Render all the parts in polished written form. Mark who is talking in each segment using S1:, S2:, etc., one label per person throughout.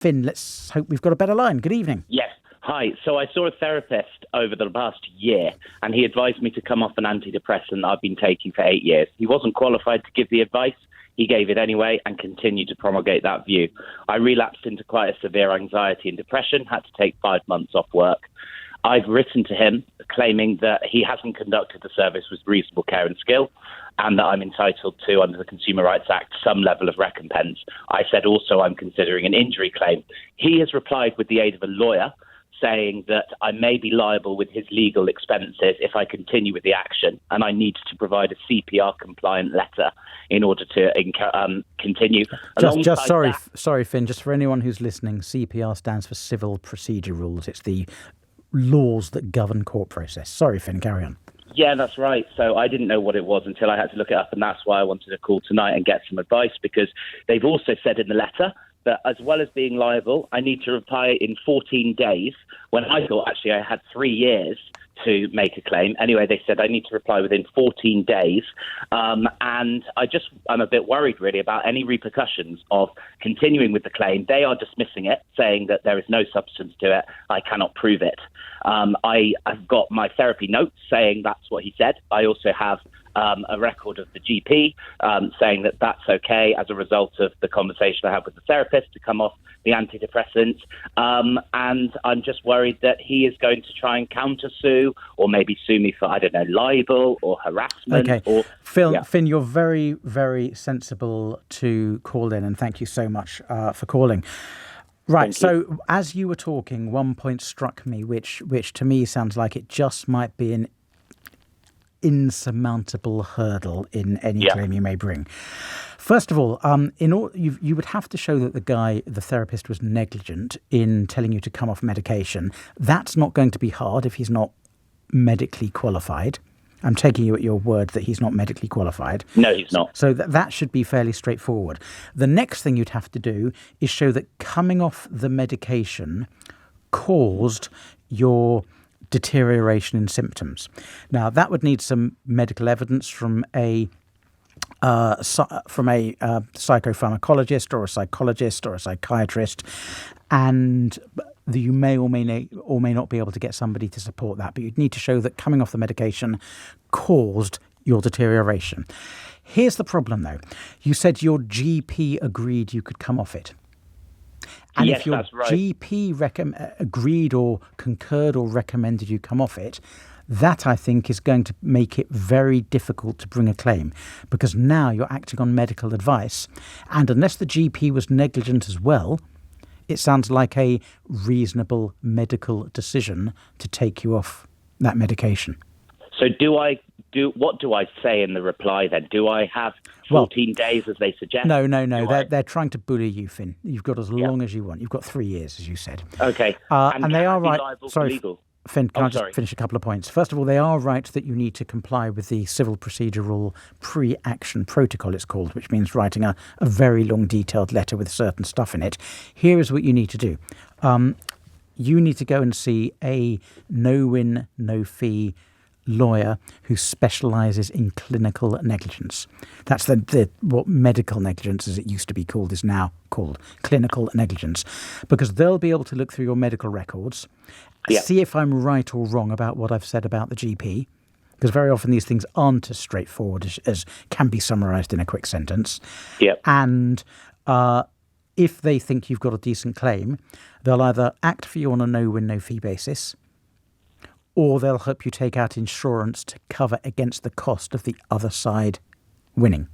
S1: Finn, let's hope we've got a better line. Good evening.
S2: Yes. Hi. So I saw a therapist over the past year, and he advised me to come off an antidepressant I've been taking for 8 years. He wasn't qualified to give the advice. He gave it anyway and continued to promulgate that view. I relapsed into quite a severe anxiety and depression, had to take 5 months off work. I've written to him claiming that he hasn't conducted the service with reasonable care and skill, and that I'm entitled to, under the Consumer Rights Act, some level of recompense. I said also I'm considering an injury claim. He has replied with the aid of a lawyer, saying that I may be liable with his legal expenses if I continue with the action, and I need to provide a CPR-compliant letter in order to continue.
S1: Sorry, Finn, just for anyone who's listening, CPR stands for Civil Procedure Rules. It's the laws that govern court process. Sorry, Finn, carry on.
S2: Yeah, that's right. So I didn't know what it was until I had to look it up, and that's why I wanted to call tonight and get some advice, because they've also said in the letter that as well as being liable, I need to reply in 14 days, when I thought actually I had 3 years to make a claim. Anyway, they said I need to reply within 14 days. And I'm a bit worried really about any repercussions of continuing with the claim. They are dismissing it, saying that there is no substance to it. I cannot prove it. I've got my therapy notes saying that's what he said. I also have a record of the GP saying that that's okay as a result of the conversation I had with the therapist to come off the antidepressants. And I'm just worried that he is going to try and counter-sue or maybe sue me for, I don't know, libel or harassment.
S1: Okay. Finn, you're very, very sensible to call in, and thank you so much for calling. Right, so as you were talking, one point struck me, which to me sounds like it just might be an insurmountable hurdle in any claim you may bring. First of all, you would have to show that the therapist was negligent in telling you to come off medication. That's not going to be hard if he's not medically qualified. I'm taking you at your word that he's not medically qualified.
S2: No, he's not.
S1: So that should be fairly straightforward. The next thing you'd have to do is show that coming off the medication caused your deterioration in symptoms. Now, that would need some medical evidence from a psychopharmacologist or a psychologist or a psychiatrist, and you may or may not be able to get somebody to support that, but you'd need to show that coming off the medication caused your deterioration. Here's the problem, though. You said your GP agreed you could come off it. And
S2: yes,
S1: if your
S2: that's right.
S1: GP agreed or concurred or recommended you come off it, that, I think, is going to make it very difficult to bring a claim, because now you're acting on medical advice. And unless the GP was negligent as well, it sounds like a reasonable medical decision to take you off that medication.
S2: So what do I say in the reply then? Do I have 14 days as they suggest?
S1: No. They're trying to bully you, Finn. You've got as long as you want. You've got 3 years, as you said.
S2: Okay.
S1: And they are right.
S2: Sorry,
S1: Finn, can I just finish a couple of points? First of all, they are right that you need to comply with the Civil Procedure Rule pre-action protocol, it's called, which means writing a very long, detailed letter with certain stuff in it. Here is what you need to do. You need to go and see a no-win, no-fee lawyer who specialises in clinical negligence. That's what medical negligence, as it used to be called, is now called clinical negligence, because they'll be able to look through your medical records, see if I'm right or wrong about what I've said about the GP, because very often these things aren't as straightforward as can be summarised in a quick sentence. And if they think you've got a decent claim, they'll either act for you on a no-win, no-fee basis, or they'll help you take out insurance to cover against the cost of the other side winning.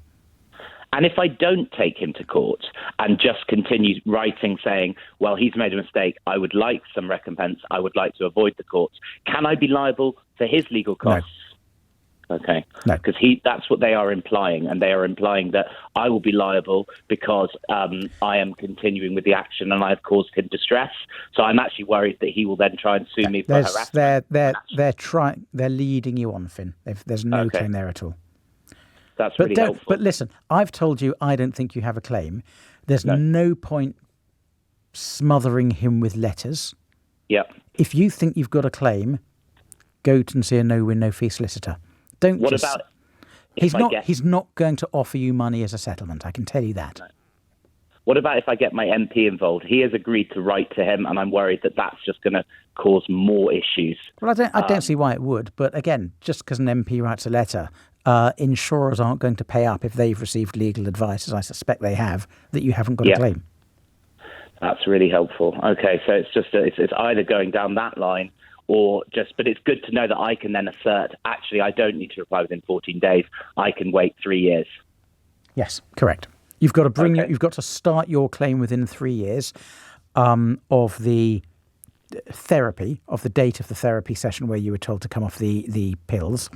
S2: And if I don't take him to court and just continue writing saying, well, he's made a mistake, I would like some recompense, I would like to avoid the courts, can I be liable for his legal costs? No. Okay.
S1: No.
S2: Because that's what they are implying, and they are implying that I will be liable because I am continuing with the action and I've caused him distress. So I'm actually worried that he will then try and sue me for harassment.
S1: They're leading you on, Finn. There's no claim there at all.
S2: That's really helpful.
S1: But listen, I've told you I don't think you have a claim. There's no point smothering him with letters.
S2: Yep.
S1: If you think you've got a claim, go and see a no-win, no-fee solicitor. He's not going to offer you money as a settlement, I can tell you that.
S2: What about if I get my MP involved? He has agreed to write to him, and I'm worried that that's just going to cause more issues.
S1: Well, I don't see why it would. But again, just because an MP writes a letter, insurers aren't going to pay up if they've received legal advice, as I suspect they have, that you haven't got a claim.
S2: That's really helpful. Okay, so it's just it's either going down that line or just, but it's good to know that I can then assert, actually, I don't need to reply within 14 days. I can wait 3 years.
S1: Yes, correct. You've got to you've got to start your claim within 3 years of the therapy, of the date of the therapy session where you were told to come off the pills.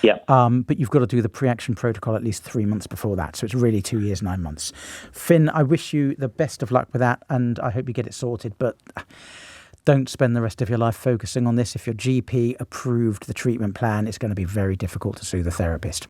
S2: Yeah.
S1: But you've got to do the pre-action protocol at least 3 months before that. So it's really 2 years, 9 months. Finn, I wish you the best of luck with that, and I hope you get it sorted. But don't spend the rest of your life focusing on this. If your GP approved the treatment plan, it's going to be very difficult to sue the therapist.